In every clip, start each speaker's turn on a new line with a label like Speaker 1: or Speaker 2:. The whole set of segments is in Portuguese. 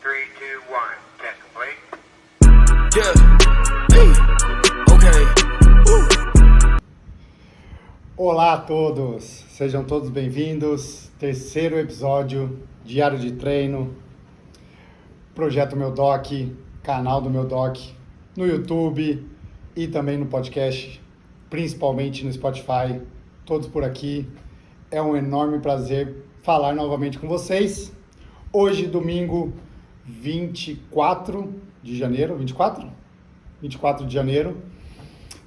Speaker 1: 3, 2, 1. Test complete.
Speaker 2: Yeah. Hey. Okay.
Speaker 3: Olá a todos, sejam todos bem-vindos. Terceiro episódio, Diário de Treino, Projeto Meu Doc, canal do Meu Doc, no YouTube e também no podcast, principalmente no Spotify, todos por aqui. É um enorme prazer falar novamente com vocês. Hoje, domingo 24 de janeiro, 24? 24 de janeiro,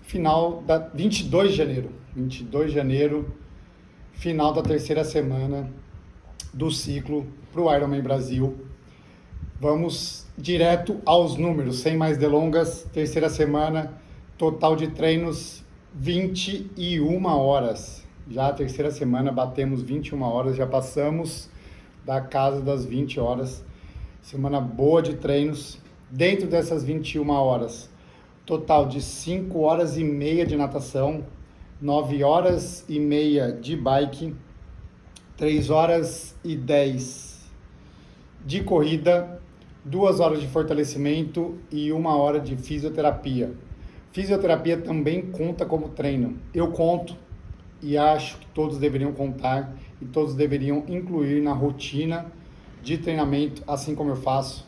Speaker 3: final da 22 de janeiro, final da terceira semana do ciclo para o Ironman Brasil. Vamos direto aos números, sem mais delongas. Terceira semana, total de treinos 21 horas. Já a terceira semana batemos 21 horas, já passamos da casa das 20 horas. Semana boa de treinos. Dentro dessas 21 horas, total de 5 horas e meia de natação, 9 horas e meia de bike, 3 horas e 10 de corrida, 2 horas de fortalecimento e 1 hora de fisioterapia. Fisioterapia também conta como treino. Eu conto e acho que todos deveriam contar e todos deveriam incluir na rotina de treinamento, assim como eu faço.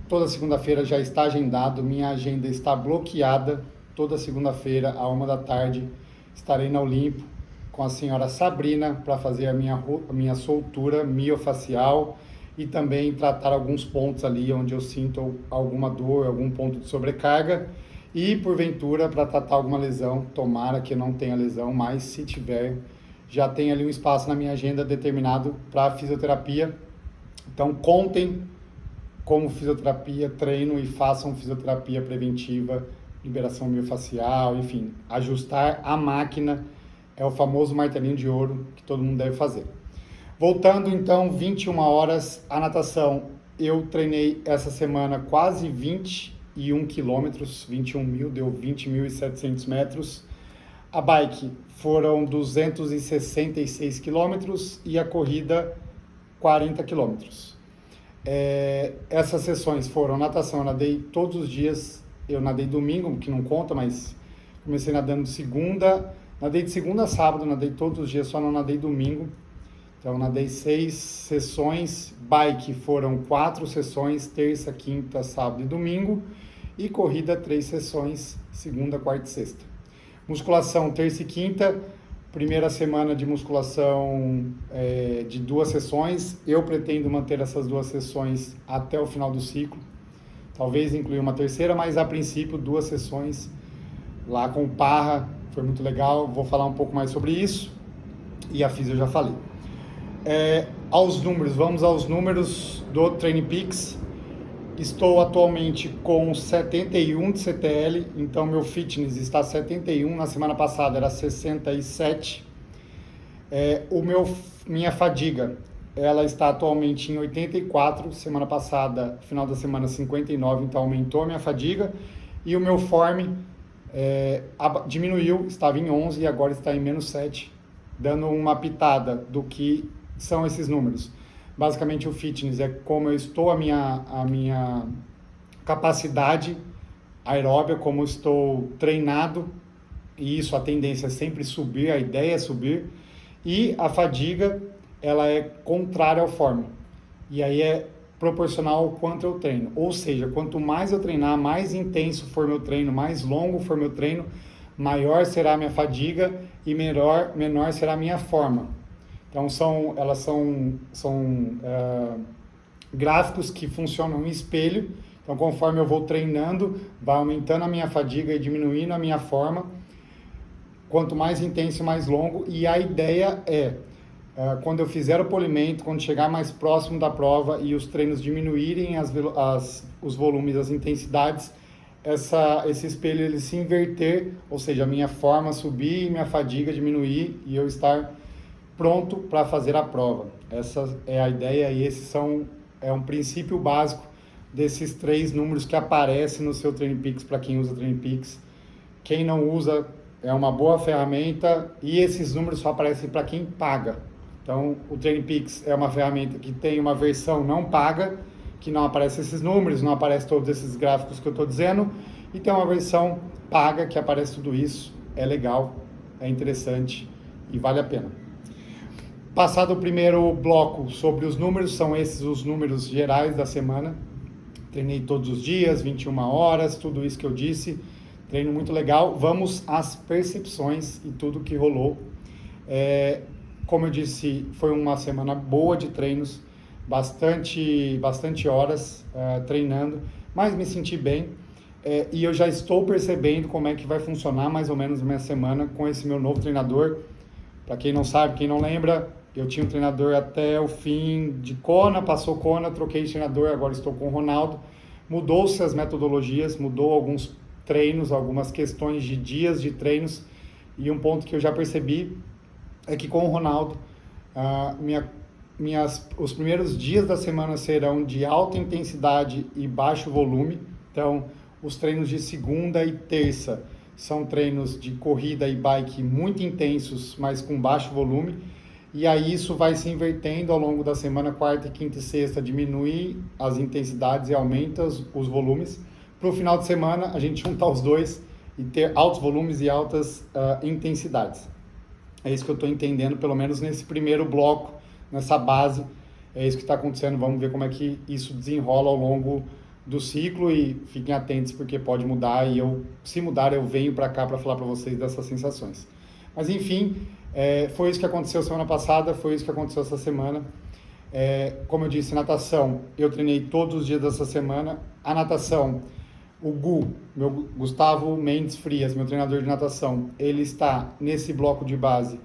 Speaker 3: Toda segunda-feira já está agendado, minha agenda está bloqueada. Toda segunda-feira, à 1 da tarde, estarei na Olimpo com a senhora Sabrina para fazer a minha soltura miofacial e também tratar alguns pontos ali onde eu sinto alguma dor, algum ponto de sobrecarga. E, porventura, para tratar alguma lesão, tomara que não tenha lesão, mas se tiver, já tem ali um espaço na minha agenda determinado para fisioterapia. Então, contem como fisioterapia, treino e façam fisioterapia preventiva, liberação miofacial, enfim, ajustar a máquina é o famoso martelinho de ouro que todo mundo deve fazer. Voltando, então, 21 horas, a natação, eu treinei essa semana quase 21 quilômetros, 21 mil, deu 20.700 metros. A bike foram 266 quilômetros e a corrida 40 quilômetros. Essas sessões foram natação, eu nadei todos os dias, eu nadei domingo, que não conta, mas comecei nadando nadei de segunda a sábado, nadei todos os dias, só não nadei domingo. Então, nadei 6 sessões, bike foram 4 sessões, terça, quinta, sábado e domingo, e corrida 3 sessões, segunda, quarta e sexta. Musculação, terça e quinta, primeira semana de musculação de 2 sessões, eu pretendo manter essas 2 sessões até o final do ciclo, talvez incluir uma terceira, mas a princípio 2 sessões lá com o Parra, foi muito legal, vou falar um pouco mais sobre isso, e a físio eu já falei. Vamos aos números do Training Peaks. Estou atualmente com 71 de CTL, então meu fitness está 71, na semana passada era 67. Minha fadiga, ela está atualmente em 84, semana passada, final da semana 59, então aumentou a minha fadiga. E o meu form diminuiu, estava em 11 e agora está em menos 7, dando uma pitada do que são esses números. Basicamente o fitness é como eu estou, a minha capacidade aeróbica, como eu estou treinado, e isso a tendência é sempre subir, a ideia é subir, e a fadiga ela é contrária ao form, e aí é proporcional ao quanto eu treino, ou seja, quanto mais eu treinar, mais intenso for meu treino, mais longo for meu treino, maior será a minha fadiga e menor será a minha forma. Então, elas são gráficos que funcionam em espelho. Então, conforme eu vou treinando, vai aumentando a minha fadiga e diminuindo a minha forma. Quanto mais intenso, mais longo. E a ideia quando eu fizer o polimento, quando chegar mais próximo da prova e os treinos diminuírem os volumes, as intensidades, esse espelho ele se inverter, ou seja, a minha forma subir e minha fadiga diminuir e eu estar pronto para fazer a prova. Essa é a ideia e é um princípio básico desses 3 números que aparecem no seu Training Peaks para quem usa Training Peaks. Quem não usa é uma boa ferramenta e esses números só aparecem para quem paga. Então, o Training Peaks é uma ferramenta que tem uma versão não paga, que não aparecem esses números, não aparecem todos esses gráficos que eu estou dizendo, e tem uma versão paga que aparece tudo isso. É legal, é interessante e vale a pena. Passado o primeiro bloco sobre os números, são esses os números gerais da semana. Treinei todos os dias, 21 horas, tudo isso que eu disse. Treino muito legal. Vamos às percepções e tudo que rolou. Como eu disse, foi uma semana boa de treinos, bastante horas treinando, mas me senti bem. E eu já estou percebendo como é que vai funcionar mais ou menos a minha semana com esse meu novo treinador. Para quem não sabe, quem não lembra, eu tinha um treinador até o fim de Kona, passou Kona, troquei de treinador, agora estou com o Ronaldo. Mudou-se as metodologias, mudou alguns treinos, algumas questões de dias de treinos, e um ponto que eu já percebi é que com o Ronaldo, os primeiros dias da semana serão de alta intensidade e baixo volume. Então, os treinos de segunda e terça são treinos de corrida e bike muito intensos, mas com baixo volume. E aí isso vai se invertendo ao longo da semana, quarta, quinta e sexta, diminui as intensidades e aumenta os volumes. Para o final de semana, a gente juntar os dois e ter altos volumes e altas intensidades. É isso que eu estou entendendo, pelo menos nesse primeiro bloco, nessa base. É isso que está acontecendo. Vamos ver como é que isso desenrola ao longo do ciclo e fiquem atentos porque pode mudar e se mudar, eu venho para cá para falar para vocês dessas sensações. Mas enfim, foi isso que aconteceu semana passada, foi isso que aconteceu essa semana. Como eu disse, natação, eu treinei todos os dias dessa semana. A natação, o Gustavo Mendes Frias, meu treinador de natação, ele está nesse bloco de base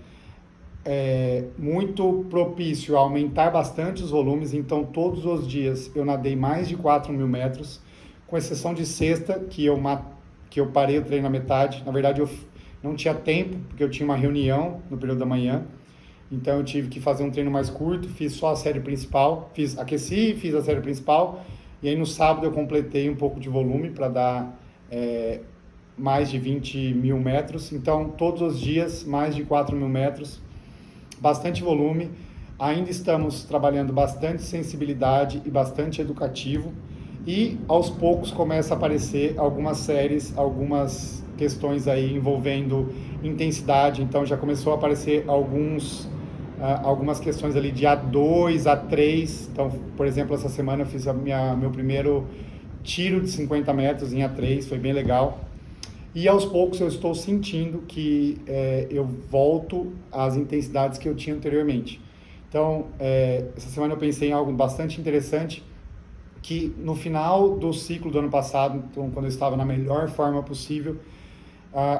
Speaker 3: muito propício a aumentar bastante os volumes, então todos os dias eu nadei mais de 4.000 metros, com exceção de sexta, que eu parei o treino na metade. Na verdade, eu não tinha tempo, porque eu tinha uma reunião no período da manhã, então eu tive que fazer um treino mais curto, fiz só a série principal, aqueci, fiz a série principal, e aí no sábado eu completei um pouco de volume para dar mais de 20.000 metros, então todos os dias mais de 4.000 metros, bastante volume. Ainda estamos trabalhando bastante sensibilidade e bastante educativo, e aos poucos começa a aparecer algumas séries, algumas questões aí envolvendo intensidade, então já começou a aparecer algumas questões ali de A2, A3, então, por exemplo, essa semana eu fiz meu primeiro tiro de 50 metros em A3, foi bem legal, e aos poucos eu estou sentindo que eu volto às intensidades que eu tinha anteriormente. Então, essa semana eu pensei em algo bastante interessante, que no final do ciclo do ano passado, então, quando eu estava na melhor forma possível,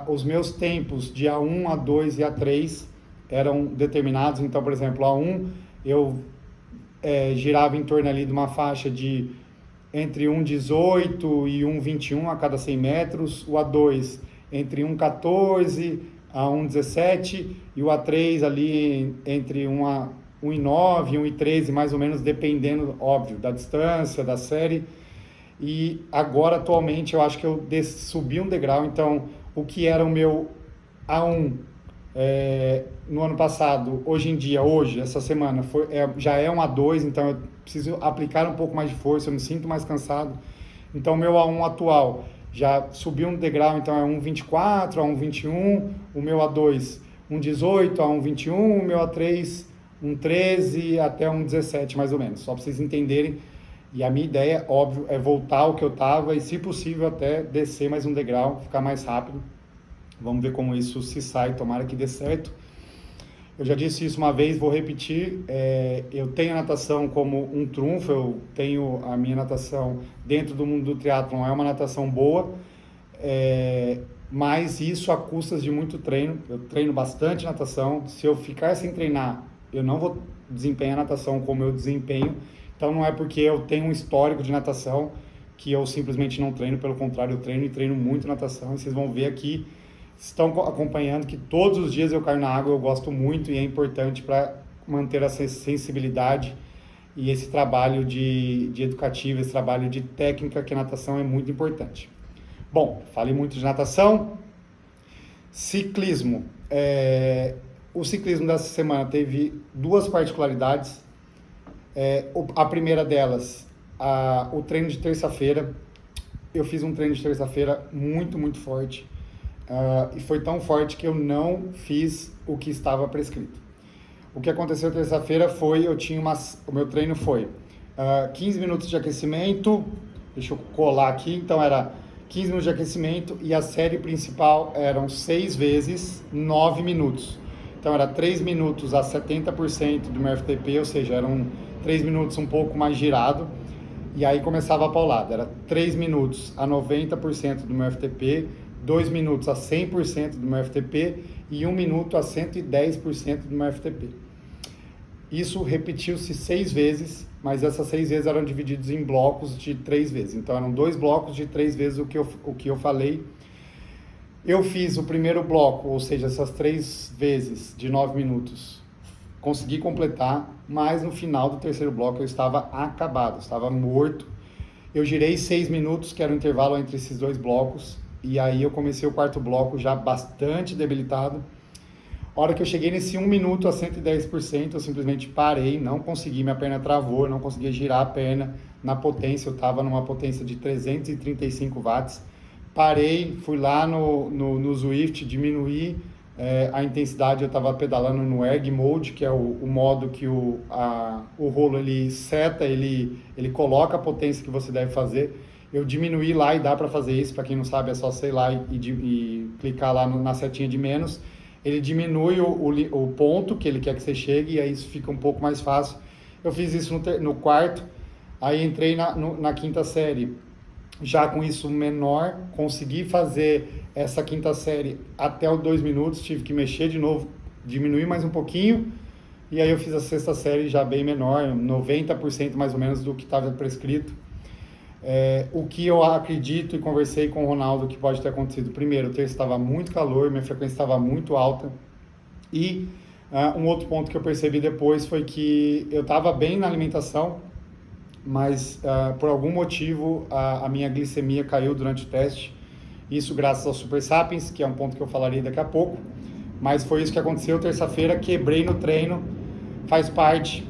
Speaker 3: os meus tempos de A1, A2 e A3 eram determinados. Então, por exemplo, A1 eu girava em torno ali de uma faixa de entre 1,18 e 1,21 a cada 100 metros, o A2 entre 1,14 a 1,17 e o A3 ali entre 1,9 e 1,13, mais ou menos, dependendo, óbvio, da distância, da série. E agora, atualmente, eu acho que eu subi um degrau. Então, o que era o meu A1 no ano passado, hoje, essa semana, já é um A2, então eu preciso aplicar um pouco mais de força, eu me sinto mais cansado. Então, o meu A1 atual já subiu um degrau, então é 1,24 a 1,21, o meu A2 1,18 a 1,21, o meu A3 1,13 até 1,17, mais ou menos, só para vocês entenderem. E a minha ideia, óbvio, é voltar ao que eu estava e, se possível, até descer mais um degrau, ficar mais rápido. Vamos ver como isso se sai, tomara que dê certo. Eu já disse isso uma vez, vou repetir, eu tenho a natação como um trunfo, eu tenho a minha natação dentro do mundo do triatlon, é uma natação boa, mas isso a custas de muito treino. Eu treino bastante natação, se eu ficar sem treinar, eu não vou desempenhar a natação como eu desempenho. Então não é porque eu tenho um histórico de natação que eu simplesmente não treino, pelo contrário, eu treino e treino muito natação, e vocês vão ver aqui, estão acompanhando, que todos os dias eu caio na água, eu gosto muito e é importante para manter essa sensibilidade e esse trabalho de educativo, esse trabalho de técnica, que a natação é muito importante. Bom, falei muito de natação. Ciclismo. O ciclismo dessa semana teve duas particularidades. A primeira delas o treino de terça-feira. Eu fiz um treino de terça-feira muito, muito forte. E foi tão forte que eu não fiz o que estava prescrito. O que aconteceu terça-feira foi, o meu treino foi 15 minutos de aquecimento, deixa eu colar aqui, então era 15 minutos de aquecimento e a série principal eram 6 vezes 9 minutos. Então era 3 minutos a 70% do meu FTP, ou seja, eram 3 minutos um pouco mais girado, e aí começava a paulada, era 3 minutos a 90% do meu FTP, 2 minutos a 100% do meu FTP e 1 minuto a 110% do meu FTP. Isso repetiu-se 6 vezes, mas essas 6 vezes eram divididos em blocos de 3 vezes. Então eram 2 blocos de 3 vezes o que eu falei. Eu fiz o primeiro bloco, ou seja, essas 3 vezes de 9 minutos. Consegui completar, mas no final do terceiro bloco eu estava acabado, estava morto. Eu girei 6 minutos, que era o intervalo entre esses 2 blocos, e aí eu comecei o quarto bloco já bastante debilitado. A hora que eu cheguei nesse 1 minuto a 110%, eu simplesmente parei, não consegui, minha perna travou, não conseguia girar a perna na potência, eu estava numa potência de 335 watts. Parei, fui lá no Zwift, diminuí a intensidade, eu estava pedalando no Erg Mode, que é o modo que o rolo ele seta, ele coloca a potência que você deve fazer. Eu diminuí lá e dá para fazer isso, para quem não sabe é só sei lá e clicar lá na setinha de menos. Ele diminui o ponto que ele quer que você chegue e aí isso fica um pouco mais fácil. Eu fiz isso no quarto, aí entrei na quinta série, já com isso menor, consegui fazer essa quinta série até os 2 minutos, tive que mexer de novo, diminuir mais um pouquinho, e aí eu fiz a sexta série já bem menor, 90% mais ou menos do que estava prescrito. O que eu acredito e conversei com o Ronaldo que pode ter acontecido. Primeiro, o terço estava muito calor, minha frequência estava muito alta. E um outro ponto que eu percebi depois foi que eu estava bem na alimentação, mas por algum motivo a minha glicemia caiu durante o teste. Isso graças ao Super Sapiens, que é um ponto que eu falarei daqui a pouco. Mas foi isso que aconteceu terça-feira, quebrei no treino, faz parte,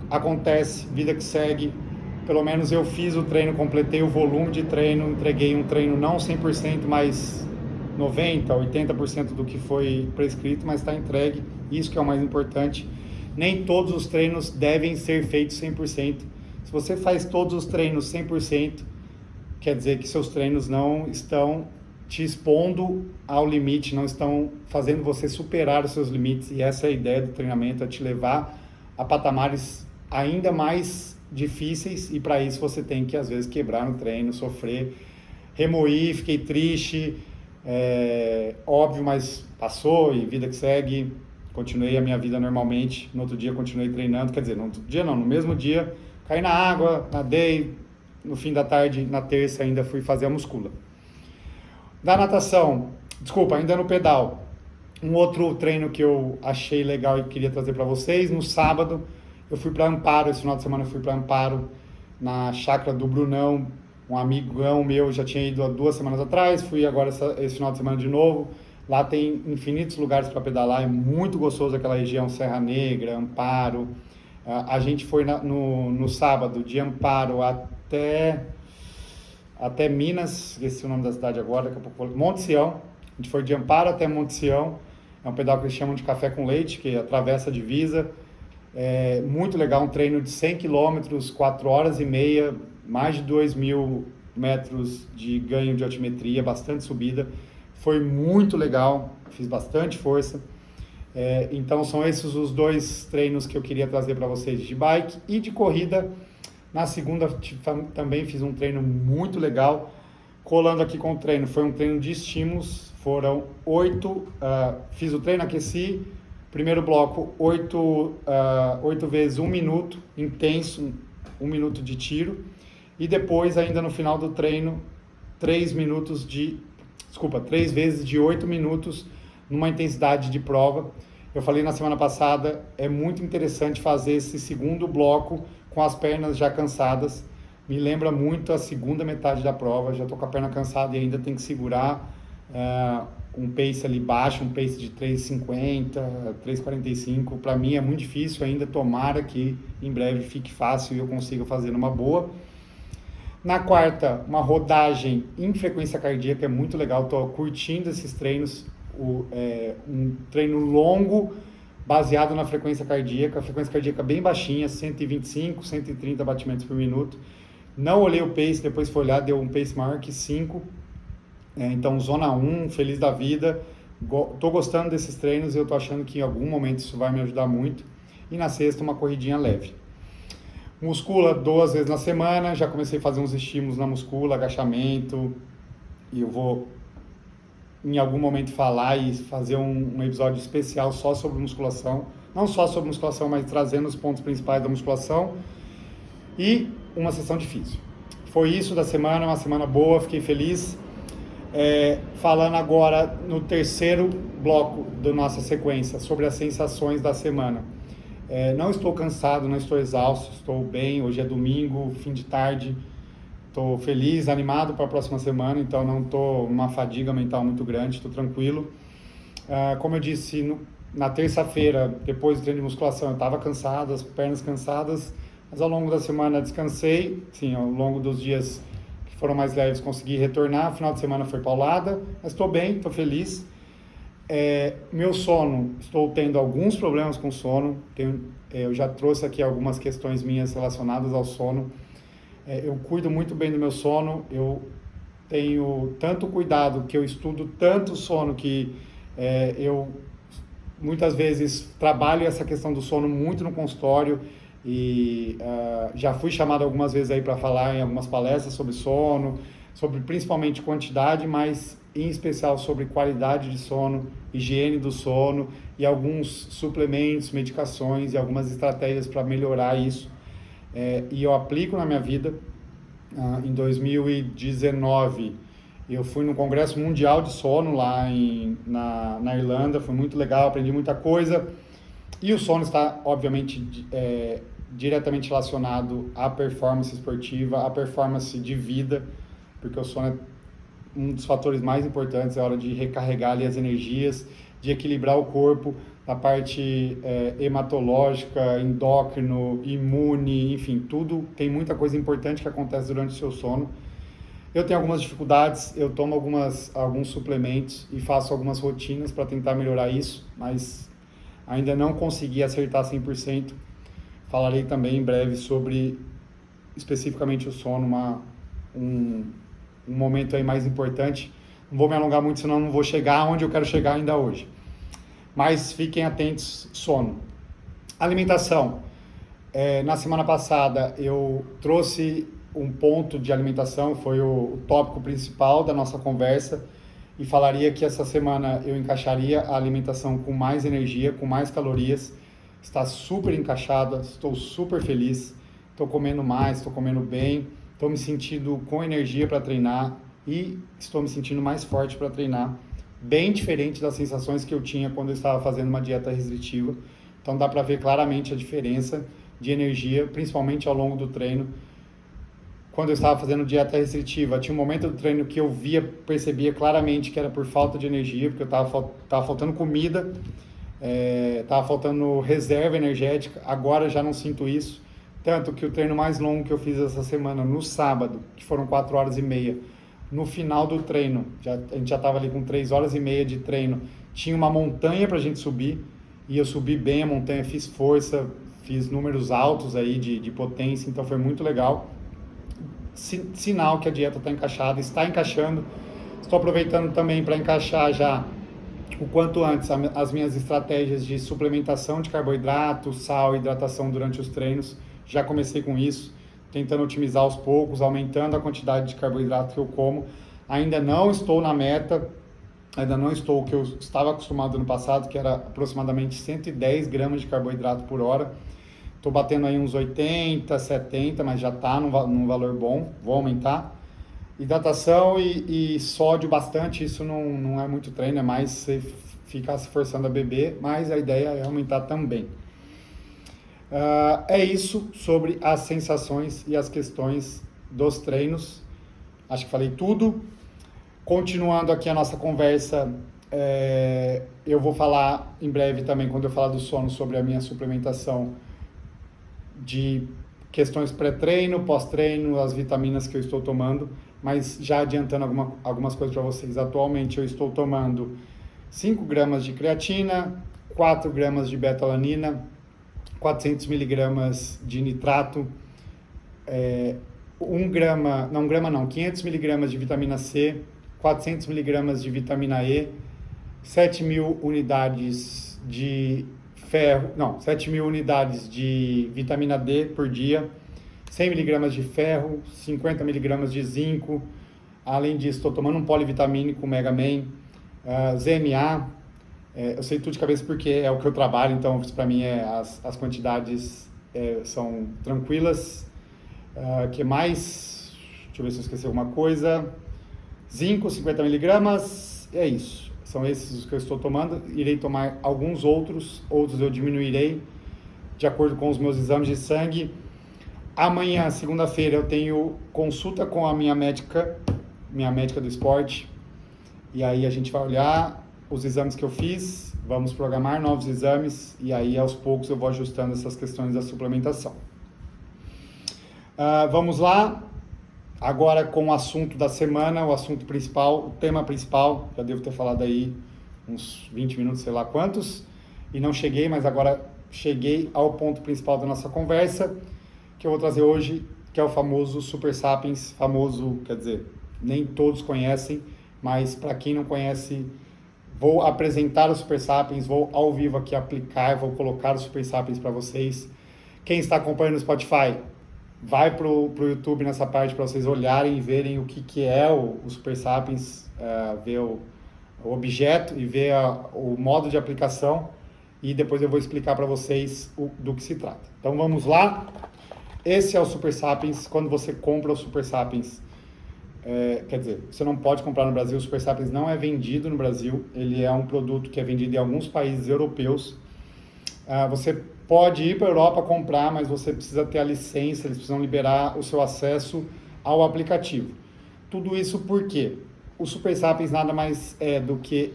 Speaker 3: acontece, vida que segue. Pelo menos eu fiz o treino, completei o volume de treino, entreguei um treino não 100%, mas 90%, 80% do que foi prescrito, mas está entregue. Isso que é o mais importante. Nem todos os treinos devem ser feitos 100%. Se você faz todos os treinos 100%, quer dizer que seus treinos não estão te expondo ao limite, não estão fazendo você superar os seus limites. E essa é a ideia do treinamento, é te levar a patamares ainda mais difíceis, e para isso você tem que às vezes quebrar no treino, sofrer, remoir, fiquei triste, óbvio, mas passou e vida que segue, continuei a minha vida normalmente. No outro dia continuei treinando, quer dizer, no outro dia não, no mesmo dia caí na água, nadei, no fim da tarde, na terça ainda fui fazer a muscula. Da natação, desculpa, ainda no pedal, um outro treino que eu achei legal e queria trazer para vocês, no sábado eu fui para Amparo, esse final de semana eu fui para Amparo, na chácara do Brunão, um amigão meu, já tinha ido há 2 semanas atrás, fui agora esse final de semana de novo. Lá tem infinitos lugares para pedalar, é muito gostoso aquela região, Serra Negra, Amparo. A gente foi no sábado de Amparo até Minas, esqueci o nome da cidade agora, daqui a pouco, Monte Sião. A gente foi de Amparo até Monte Sião, é um pedal que eles chamam de café com leite, que atravessa a divisa. Muito legal, um treino de 100 km, 4 horas e meia, mais de 2.000 metros de ganho de altimetria, bastante subida. Foi muito legal, fiz bastante força. Então são esses os 2 treinos que eu queria trazer para vocês de bike. E de corrida, na segunda também fiz um treino muito legal. Colando aqui com o treino, foi um treino de estímulos, foram 8, fiz o treino, aqueci. Primeiro bloco, 8 vezes 1 minuto, intenso, 1 minuto de tiro. E depois, ainda no final do treino, 3 vezes de 8 minutos, numa intensidade de prova. Eu falei na semana passada, é muito interessante fazer esse segundo bloco com as pernas já cansadas. Me lembra muito a segunda metade da prova, já estou com a perna cansada e ainda tem que segurar um pace ali baixo, um pace de 3,50, 3,45. Para mim é muito difícil ainda, tomara que em breve fique fácil e eu consiga fazer numa boa. Na quarta, uma rodagem em frequência cardíaca, é muito legal, estou curtindo esses treinos, um treino longo, baseado na frequência cardíaca, a frequência cardíaca bem baixinha, 125, 130 batimentos por minuto. Não olhei o pace, depois fui olhar, deu um pace maior que 5, então zona 1, feliz da vida. Estou gostando desses treinos e eu estou achando que em algum momento isso vai me ajudar muito. E na sexta, uma corridinha leve. Muscula 2 vezes na semana, já comecei a fazer uns estímulos na muscula, agachamento, e eu vou em algum momento falar e fazer um episódio especial só sobre musculação, não só sobre musculação, mas trazendo os pontos principais da musculação, e uma sessão de físio. Foi isso da semana, uma semana boa, fiquei feliz. Falando agora no terceiro bloco da nossa sequência, sobre as sensações da semana. Não estou cansado, não estou exausto, estou bem. Hoje é domingo, fim de tarde, estou feliz, animado para a próxima semana, então não estou numa fadiga mental muito grande, estou tranquilo. Como eu disse, na terça-feira, depois do treino de musculação, eu estava cansado, as pernas cansadas, mas ao longo da semana descansei, sim, ao longo dos dias que foram mais leves consegui retornar, o final de semana foi paulada, mas estou bem, estou feliz. Meu sono, estou tendo alguns problemas com sono, eu já trouxe aqui algumas questões minhas relacionadas ao sono. Eu cuido muito bem do meu sono, eu tenho tanto cuidado, que eu estudo tanto sono, que eu muitas vezes trabalho essa questão do sono muito no consultório, e já fui chamado algumas vezes aí para falar em algumas palestras sobre sono, sobre principalmente quantidade, mas em especial sobre qualidade de sono, higiene do sono e alguns suplementos, medicações e algumas estratégias para melhorar isso. E eu aplico na minha vida. Em 2019, eu fui no Congresso Mundial de Sono lá na Irlanda, foi muito legal, aprendi muita coisa. E o sono está, obviamente, diretamente relacionado à performance esportiva, à performance de vida, porque o sono é um dos fatores mais importantes, é a hora de recarregar ali as energias, de equilibrar o corpo, na parte hematológica, endócrino, imune, enfim, tudo, tem muita coisa importante que acontece durante o seu sono. Eu tenho algumas dificuldades, eu tomo alguns suplementos e faço algumas rotinas para tentar melhorar isso, mas ainda não consegui acertar 100%. Falarei também em breve sobre especificamente o sono, um momento aí mais importante. Não vou me alongar muito, senão não vou chegar onde eu quero chegar ainda hoje. Mas fiquem atentos, sono. Alimentação. Na semana passada eu trouxe um ponto de alimentação, foi o tópico principal da nossa conversa, e falaria que essa semana eu encaixaria a alimentação com mais energia, com mais calorias. Está super encaixada, estou super feliz, estou comendo mais, estou comendo bem, estou me sentindo com energia para treinar e estou me sentindo mais forte para treinar, bem diferente das sensações que eu tinha quando eu estava fazendo uma dieta restritiva. Então dá para ver claramente a diferença de energia, principalmente ao longo do treino. Quando eu estava fazendo dieta restritiva, tinha um momento do treino que eu percebia claramente que era por falta de energia, porque eu estava faltando comida, estava faltando reserva energética. Agora já não sinto isso. Tanto que o treino mais longo que eu fiz essa semana, no sábado, que foram 4 horas e meia, no final do treino, a gente já estava ali com 3 horas e meia de treino, tinha uma montanha para a gente subir, e eu subi bem a montanha, fiz força, fiz números altos aí de potência, então foi muito legal. Sinal que a dieta está encaixada, está encaixando. Estou aproveitando também para encaixar já o quanto antes as minhas estratégias de suplementação de carboidrato, sal e hidratação durante os treinos. Já comecei com isso, tentando otimizar aos poucos, aumentando a quantidade de carboidrato que eu como. Ainda não estou na meta, ainda não estou o que eu estava acostumado no passado, que era aproximadamente 110 gramas de carboidrato por hora. Estou batendo aí uns 80, 70, mas já está num valor bom, vou aumentar. Hidratação e sódio bastante, isso não é muito treino, é mais você ficar se forçando a beber, mas a ideia é aumentar também. É isso sobre as sensações e as questões dos treinos. Acho que falei tudo. Continuando aqui a nossa conversa, eu vou falar em breve também, quando eu falar do sono, sobre a minha suplementação questões pré-treino, pós-treino, as vitaminas que eu estou tomando, mas já adiantando algumas coisas para vocês. Atualmente eu estou tomando 5 gramas de creatina, 4 gramas de beta-alanina, 400 miligramas de nitrato, 500 miligramas de vitamina C, 400 miligramas de vitamina E, 7.000 unidades de ferro, 7.000 unidades de vitamina D por dia, 100 miligramas de ferro, 50 miligramas de zinco. Além disso, estou tomando um polivitamínico Mega Man, ZMA. Eu sei tudo de cabeça porque é o que eu trabalho, então isso para mim as quantidades são tranquilas. Que mais? Deixa eu ver se eu esqueci alguma coisa. Zinco, 50 miligramas, é isso. São esses os que eu estou tomando. Irei tomar alguns outros eu diminuirei de acordo com os meus exames de sangue. Amanhã, segunda-feira, eu tenho consulta com a minha médica do esporte. E aí a gente vai olhar os exames que eu fiz, vamos programar novos exames e aí aos poucos eu vou ajustando essas questões da suplementação. Vamos lá, agora com o assunto da semana, o assunto principal, o tema principal. Já devo ter falado aí uns 20 minutos, sei lá quantos, e não cheguei, mas agora cheguei ao ponto principal da nossa conversa, que eu vou trazer hoje, que é o famoso Super Sapiens. Famoso, quer dizer, nem todos conhecem, mas para quem não conhece, vou apresentar o Super Sapiens, vou ao vivo aqui aplicar, vou colocar o Super Sapiens para vocês. Quem está acompanhando no Spotify, vai pro YouTube nessa parte para vocês olharem e verem o que é o Super Sapiens, ver o objeto e ver o modo de aplicação, e depois eu vou explicar para vocês do que se trata. Então vamos lá. Esse é o Super Sapiens. Quando você compra o Super Sapiens, quer dizer, você não pode comprar no Brasil. O Super Sapiens não é vendido no Brasil. Ele é um produto que é vendido em alguns países europeus. Você pode ir para a Europa comprar, mas você precisa ter a licença, eles precisam liberar o seu acesso ao aplicativo. Tudo isso porque o Super Sapiens nada mais é do que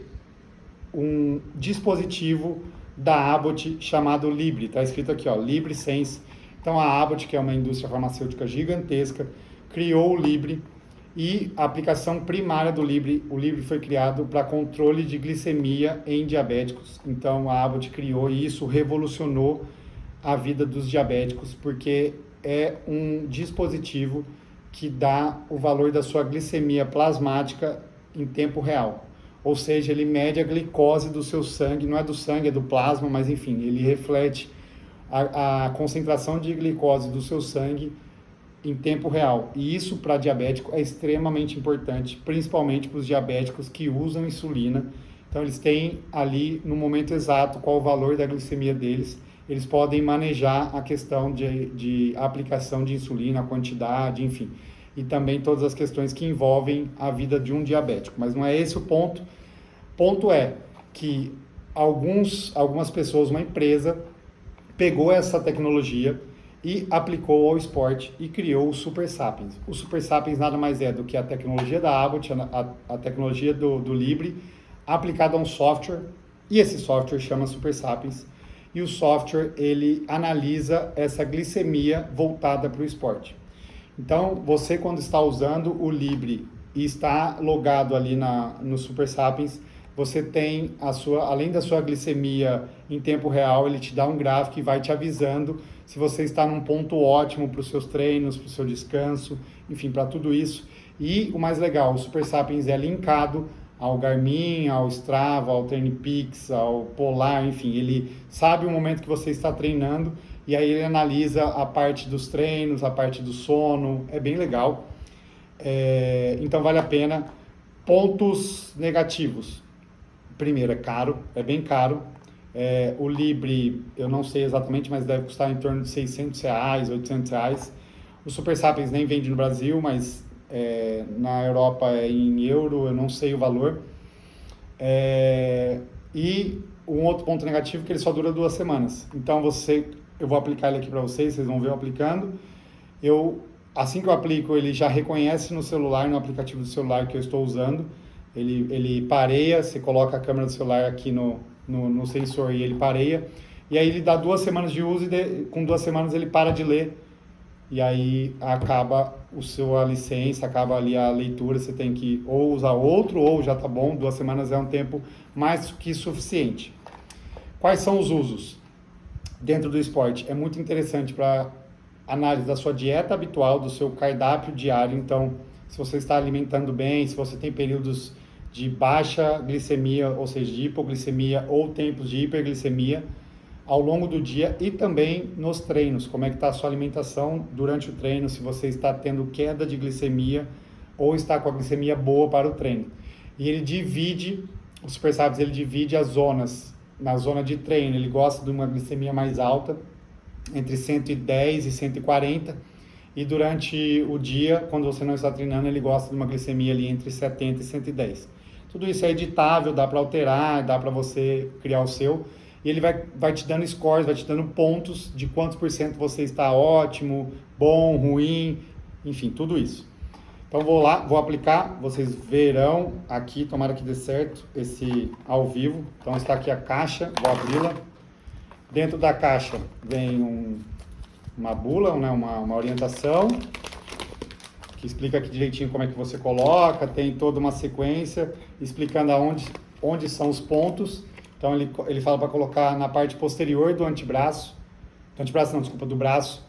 Speaker 3: um dispositivo da Abbott chamado Libre. Está escrito aqui, ó, Libre Sense. Então a Abbott, que é uma indústria farmacêutica gigantesca, criou o Libre, e a aplicação primária do Libre, o Libre foi criado para controle de glicemia em diabéticos. Então a Abbott criou e isso revolucionou a vida dos diabéticos, porque é um dispositivo que dá o valor da sua glicemia plasmática em tempo real. Ou seja, ele mede a glicose do seu sangue, não é do sangue, é do plasma, mas enfim, ele reflete a concentração de glicose do seu sangue em tempo real. E isso para diabético é extremamente importante, principalmente para os diabéticos que usam insulina. Então eles têm ali no momento exato qual o valor da glicemia deles. Eles podem manejar a questão de aplicação de insulina, a quantidade, enfim. E também todas as questões que envolvem a vida de um diabético. Mas não é esse o ponto. O ponto é que algumas pessoas, uma empresa, pegou essa tecnologia e aplicou ao esporte e criou o Super Sapiens. O Super Sapiens nada mais é do que a tecnologia da Abbott, a tecnologia do Libre, aplicada a um software, e esse software chama Super Sapiens, e o software ele analisa essa glicemia voltada para o esporte. Então, você quando está usando o Libre e está logado ali no Super Sapiens, você tem além da sua glicemia em tempo real, ele te dá um gráfico e vai te avisando se você está num ponto ótimo para os seus treinos, para o seu descanso, enfim, para tudo isso. E o mais legal, o Super Sapiens é linkado ao Garmin, ao Strava, ao TrainPix, ao Polar, enfim, ele sabe o momento que você está treinando e aí ele analisa a parte dos treinos, a parte do sono, é bem legal. Então vale a pena. Pontos negativos. Primeiro, é caro, é bem caro. O Libre, eu não sei exatamente, mas deve custar em torno de R$600, R$800. O Super Sapiens nem vende no Brasil, mas na Europa é em euro, eu não sei o valor. E um outro ponto negativo é que ele só dura 2 semanas. Então eu vou aplicar ele aqui para vocês vão ver eu aplicando. Assim que eu aplico, ele já reconhece no celular, no aplicativo do celular que eu estou usando. Ele pareia, você coloca a câmera do celular aqui no sensor e ele pareia. E aí ele dá 2 semanas de uso e com 2 semanas ele para de ler e aí acaba a licença, acaba ali a leitura, você tem que ou usar outro, ou já tá bom, 2 semanas é um tempo mais que suficiente. Quais são os usos dentro do esporte? É muito interessante para análise da sua dieta habitual, do seu cardápio diário. Então, se você está alimentando bem, se você tem períodos de baixa glicemia, ou seja, de hipoglicemia ou tempos de hiperglicemia ao longo do dia, e também nos treinos, como é que está a sua alimentação durante o treino, se você está tendo queda de glicemia ou está com a glicemia boa para o treino. E ele divide, o Super Sapiens, ele divide as zonas. Na zona de treino, ele gosta de uma glicemia mais alta, entre 110 e 140, e durante o dia, quando você não está treinando, ele gosta de uma glicemia ali entre 70 e 110. Tudo isso é editável, dá para alterar, dá para você criar o seu, e ele vai te dando scores, vai te dando pontos de quantos por cento você está ótimo, bom, ruim, enfim, tudo isso. Então vou lá, vou aplicar, vocês verão aqui, tomara que dê certo esse ao vivo. Então está aqui a caixa, vou abri-la. Dentro da caixa vem uma bula, né, uma orientação, que explica aqui direitinho como é que você coloca, tem toda uma sequência explicando onde são os pontos. Então ele fala para colocar na parte posterior do antebraço, do braço,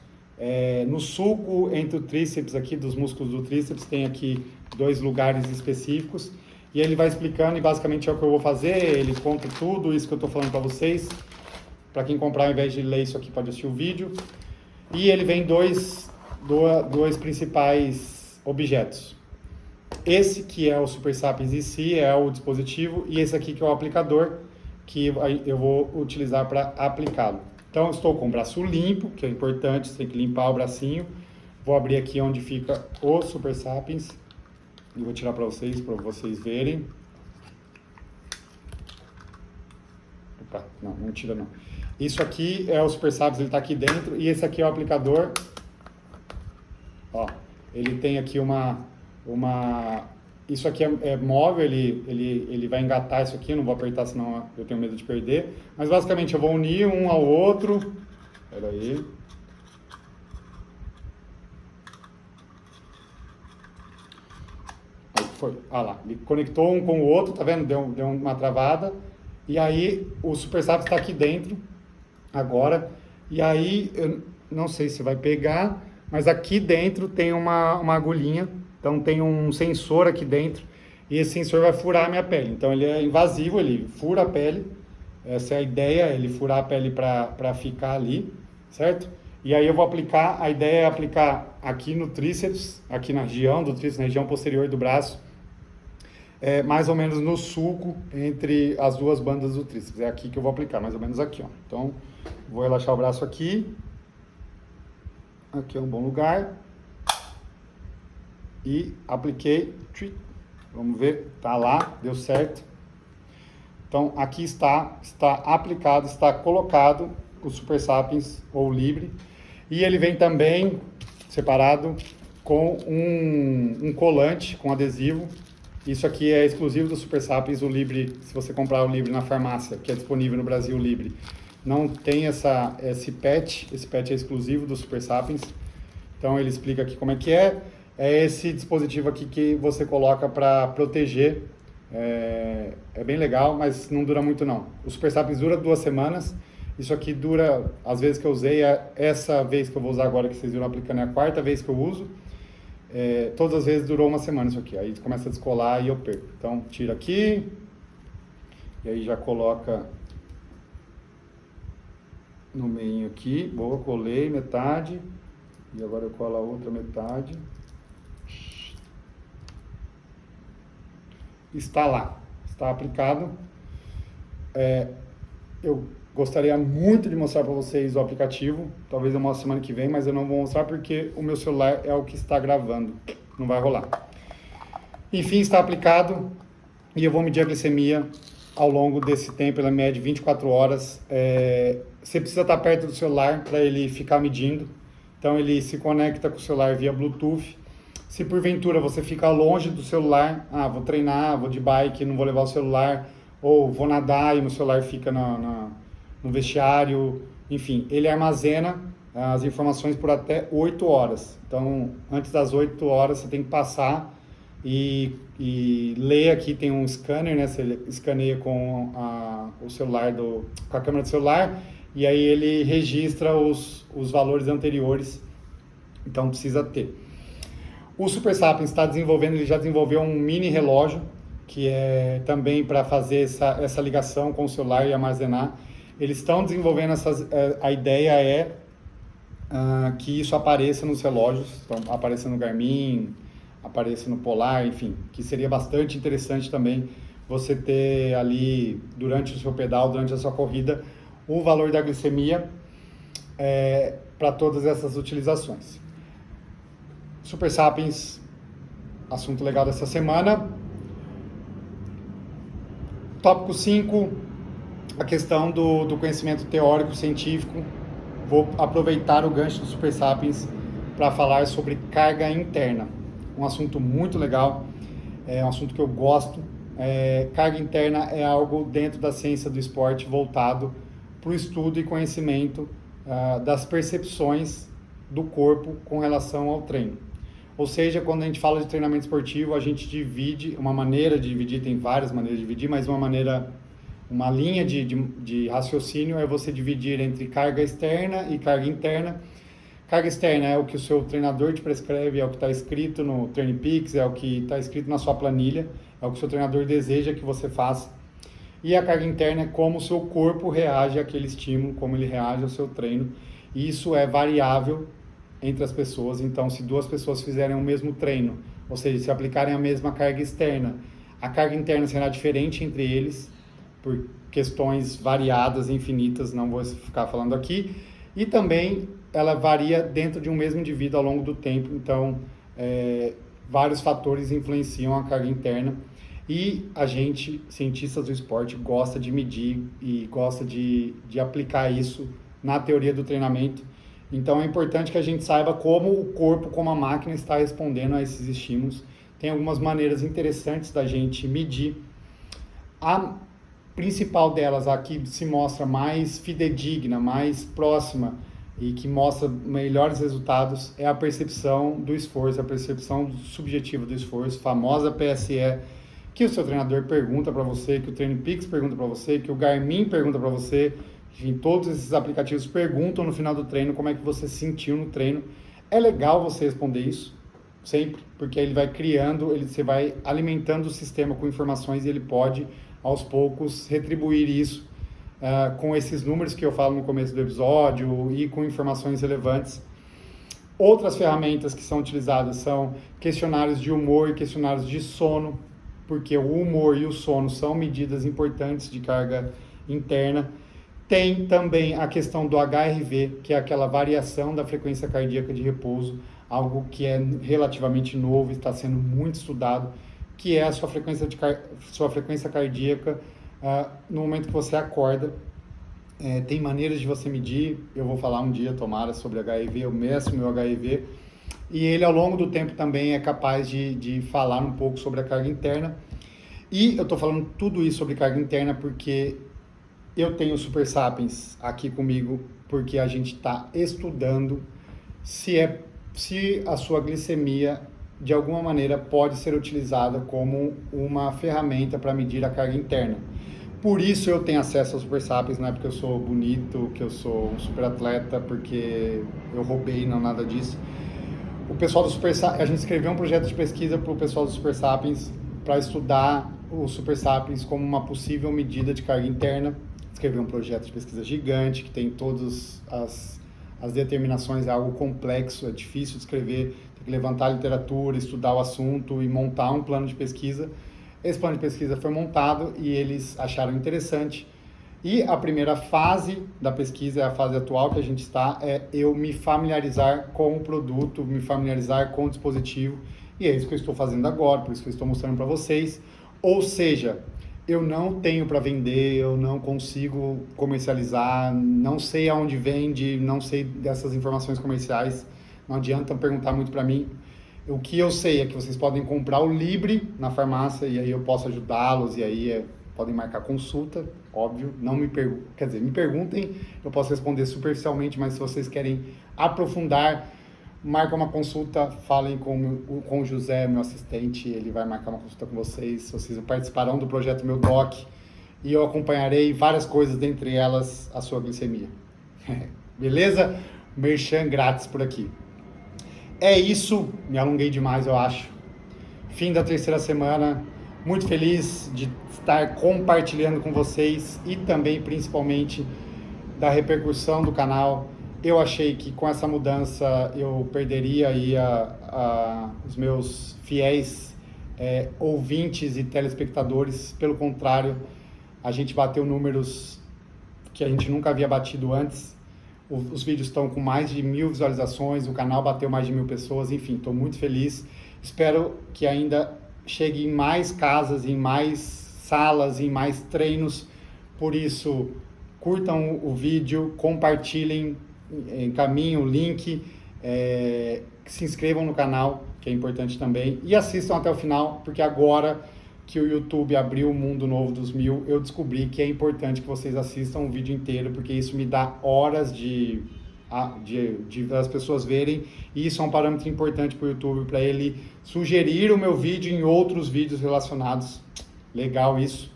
Speaker 3: no sulco entre o tríceps aqui, dos músculos do tríceps, tem aqui 2 lugares específicos, e ele vai explicando, e basicamente é o que eu vou fazer, ele conta tudo isso que eu estou falando para vocês. Para quem comprar, ao invés de ler isso aqui, pode assistir o vídeo. E ele vem dois principais objetos. Esse que é o Super Sapiens em si, é o dispositivo, e esse aqui que é o aplicador, que eu vou utilizar para aplicá-lo. Então, eu estou com o braço limpo, que é importante, você tem que limpar o bracinho. Vou abrir aqui onde fica o Super Sapiens, e vou tirar para vocês verem. Opa, não tira não. Isso aqui é o Super Sapiens, ele está aqui dentro, e esse aqui é o aplicador. Ó, ele tem aqui isso aqui é móvel, ele vai engatar isso aqui, eu não vou apertar senão eu tenho medo de perder. Mas basicamente eu vou unir um ao outro. Espera aí. Aí foi, lá, ele conectou um com o outro, tá vendo? Deu uma travada. E aí o Super Sapiens está aqui dentro agora. E aí eu não sei se vai pegar, mas aqui dentro tem uma agulhinha. Então tem um sensor aqui dentro, e esse sensor vai furar a minha pele. Então ele é invasivo, ele fura a pele. Essa é a ideia, ele furar a pele para ficar ali, certo? E aí eu vou aplicar, a ideia é aplicar aqui no tríceps, aqui na região do tríceps, na região posterior do braço, mais ou menos no sulco entre as 2 bandas do tríceps. É aqui que eu vou aplicar, mais ou menos aqui, ó. Então vou relaxar o braço aqui. Aqui é um bom lugar. E apliquei, vamos ver, tá lá, deu certo. Então aqui está aplicado, está colocado o Super Sapiens ou Libre, e ele vem também separado com um colante com adesivo. Isso aqui é exclusivo do Super Sapiens, o Libre. Se você comprar o Libre na farmácia, que é disponível no Brasil, o Libre, não tem esse patch é exclusivo do Super Sapiens. Então ele explica aqui como é que é. É esse dispositivo aqui que você coloca para proteger. É bem legal, mas não dura muito não. O Super Sapiens dura 2 semanas. Isso aqui dura, às vezes que eu usei, essa vez que eu vou usar agora, que vocês viram aplicando, é a 4ª vez que eu uso. Todas as vezes durou 1 semana isso aqui. Aí começa a descolar e eu perco. Então tira aqui. E aí já coloca no meio aqui. Boa, colei metade. E agora eu colo a outra metade. Está lá, está aplicado. Eu gostaria muito de mostrar para vocês o aplicativo, talvez eu mostre semana que vem, mas eu não vou mostrar porque o meu celular é o que está gravando, não vai rolar. Enfim, está aplicado, e eu vou medir a glicemia ao longo desse tempo, ela mede 24 horas. Você precisa estar perto do celular para ele ficar medindo, então ele se conecta com o celular via Bluetooth. Se porventura você ficar longe do celular, vou treinar, vou de bike, não vou levar o celular, ou vou nadar e meu celular fica no vestiário, enfim, ele armazena as informações por até 8 horas. Então, antes das 8 horas, você tem que passar e ler. Aqui tem um scanner, né? Você escaneia com o celular, com a câmera do celular, e aí ele registra os valores anteriores, então precisa ter. O Super Sapiens está desenvolvendo, ele já desenvolveu um mini relógio, que é também para fazer essa ligação com o celular e armazenar. Eles estão desenvolvendo a ideia é que isso apareça nos relógios, então apareça no Garmin, apareça no Polar, enfim, que seria bastante interessante também você ter ali, durante o seu pedal, durante a sua corrida, o valor da glicemia para todas essas utilizações. Super Sapiens, assunto legal dessa semana. Tópico 5, a questão do conhecimento teórico científico. Vou aproveitar o gancho do Super Sapiens para falar sobre carga interna. Um assunto muito legal, é um assunto que eu gosto. Carga interna é algo dentro da ciência do esporte voltado para o estudo e conhecimento das percepções do corpo com relação ao treino. Ou seja, quando a gente fala de treinamento esportivo, a gente divide, uma maneira de dividir, tem várias maneiras de dividir, mas uma linha de raciocínio é você dividir entre carga externa e carga interna. Carga externa é o que o seu treinador te prescreve, é o que está escrito no TrainPeaks, é o que está escrito na sua planilha, é o que o seu treinador deseja que você faça. E a carga interna é como o seu corpo reage àquele estímulo, como ele reage ao seu treino. E isso é variável entre as pessoas. Então, se duas pessoas fizerem o mesmo treino, ou seja, se aplicarem a mesma carga externa, a carga interna será diferente entre eles, por questões variadas, infinitas, não vou ficar falando aqui. E também ela varia dentro de um mesmo indivíduo ao longo do tempo. Então, vários fatores influenciam a carga interna. E a gente, cientistas do esporte, gosta de medir e gosta de aplicar isso na teoria do treinamento. Então é importante que a gente saiba como o corpo, como a máquina está respondendo a esses estímulos. Tem algumas maneiras interessantes da gente medir. A principal delas, a que se mostra mais fidedigna, mais próxima e que mostra melhores resultados, é a percepção do esforço, a percepção subjetiva do esforço, famosa PSE, que o seu treinador pergunta para você, que o TrainPeaks pergunta para você, que o Garmin pergunta para você. Enfim, todos esses aplicativos perguntam no final do treino como é que você se sentiu no treino. É legal você responder isso, sempre, porque ele vai criando, você vai alimentando o sistema com informações e ele pode, aos poucos, retribuir isso com esses números que eu falo no começo do episódio e com informações relevantes. Outras ferramentas que são utilizadas são questionários de humor e questionários de sono, porque o humor e o sono são medidas importantes de carga interna. Tem também a questão do HRV, que é aquela variação da frequência cardíaca de repouso, algo que é relativamente novo, está sendo muito estudado, que é a sua frequência cardíaca no momento que você acorda. Tem maneiras de você medir, eu vou falar um dia, tomara, sobre HRV, eu meço meu HRV, e ele ao longo do tempo também é capaz de falar um pouco sobre a carga interna. E eu estou falando tudo isso sobre carga interna porque eu tenho o Super Sapiens aqui comigo, porque a gente está estudando se a sua glicemia de alguma maneira pode ser utilizada como uma ferramenta para medir a carga interna. Por isso eu tenho acesso ao Super Sapiens, não é porque eu sou bonito, que eu sou um super atleta, porque eu roubei, não nada disso. O pessoal do Super Sapiens, a gente escreveu um projeto de pesquisa para o pessoal do Super Sapiens para estudar o Super Sapiens como uma possível medida de carga interna. Escreveu um projeto de pesquisa gigante, que tem todas as determinações, é algo complexo, é difícil de escrever, tem que levantar a literatura, estudar o assunto e montar um plano de pesquisa. Esse plano de pesquisa foi montado e eles acharam interessante. E a primeira fase da pesquisa, é a fase atual que a gente está, é eu me familiarizar com o produto, me familiarizar com o dispositivo, e é isso que eu estou fazendo agora, por isso que eu estou mostrando para vocês. Ou seja, eu não tenho para vender, eu não consigo comercializar, não sei aonde vende, não sei dessas informações comerciais, não adianta perguntar muito para mim. O que eu sei é que vocês podem comprar o Libre na farmácia e aí eu posso ajudá-los, e aí podem marcar consulta, óbvio, não me me perguntem, eu posso responder superficialmente, mas se vocês querem aprofundar, marca uma consulta, falem com o José, meu assistente, ele vai marcar uma consulta com vocês participarão do projeto Meu Doc, e eu acompanharei várias coisas, dentre elas a sua glicemia. Beleza? Merchan grátis por aqui. É isso, me alonguei demais, eu acho. Fim da terceira semana, muito feliz de estar compartilhando com vocês e também, principalmente, da repercussão do canal. Eu achei que com essa mudança eu perderia aí os meus fiéis ouvintes e telespectadores. Pelo contrário, a gente bateu números que a gente nunca havia batido antes. Os vídeos estão com mais de 1.000 visualizações, o canal bateu mais de 1.000 pessoas, enfim, estou muito feliz. Espero que ainda chegue em mais casas, em mais salas, em mais treinos. Por isso, curtam o vídeo, compartilhem, encaminhem o link, se inscrevam no canal, que é importante também, e assistam até o final, porque agora que o YouTube abriu o mundo novo dos 1.000, eu descobri que é importante que vocês assistam o vídeo inteiro, porque isso me dá horas de as pessoas verem, e isso é um parâmetro importante para o YouTube, para ele sugerir o meu vídeo em outros vídeos relacionados. Legal isso.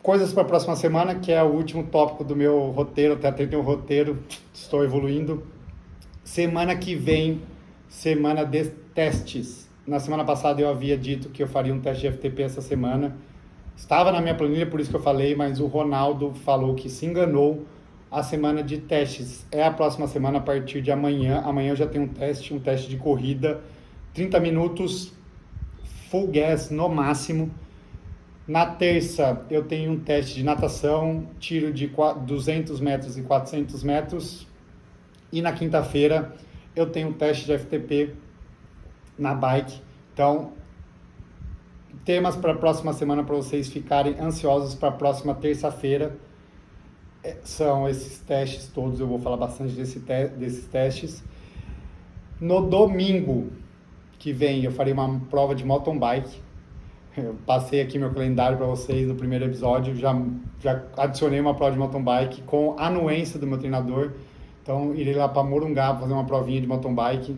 Speaker 3: Coisas para a próxima semana, que é o último tópico do meu roteiro, até tem um roteiro, estou evoluindo. Semana que vem, semana de testes. Na semana passada eu havia dito que eu faria um teste de FTP essa semana. Estava na minha planilha, por isso que eu falei, mas o Ronaldo falou que se enganou. A semana de testes é a próxima semana, a partir de amanhã. Amanhã eu já tenho um teste de corrida, 30 minutos, full gas no máximo. Na terça eu tenho um teste de natação, tiro de 200 metros e 400 metros. E na quinta-feira eu tenho um teste de FTP na bike. Então, temas para a próxima semana para vocês ficarem ansiosos para a próxima terça-feira. São esses testes todos, eu vou falar bastante desses testes. No domingo que vem eu farei uma prova de mountain bike. Eu passei aqui meu calendário para vocês no primeiro episódio, já adicionei uma prova de mountain bike com a anuência do meu treinador. Então irei lá para Morungá fazer uma provinha de mountain bike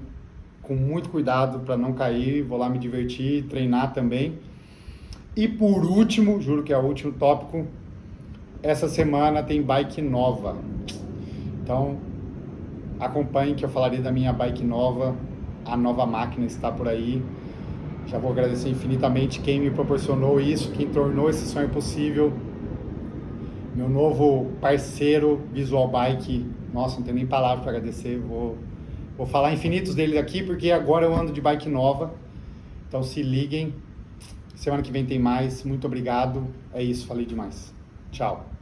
Speaker 3: com muito cuidado para não cair, vou lá me divertir, treinar também. E por último, juro que é o último tópico, essa semana tem bike nova. Então, acompanhem que eu falarei da minha bike nova. A nova máquina está por aí. Já vou agradecer infinitamente quem me proporcionou isso, quem tornou esse sonho possível. Meu novo parceiro Visual Bike. Nossa, não tenho nem palavras para agradecer. Vou falar infinitos deles aqui, porque agora eu ando de bike nova. Então se liguem. Semana que vem tem mais. Muito obrigado. É isso, falei demais. Tchau.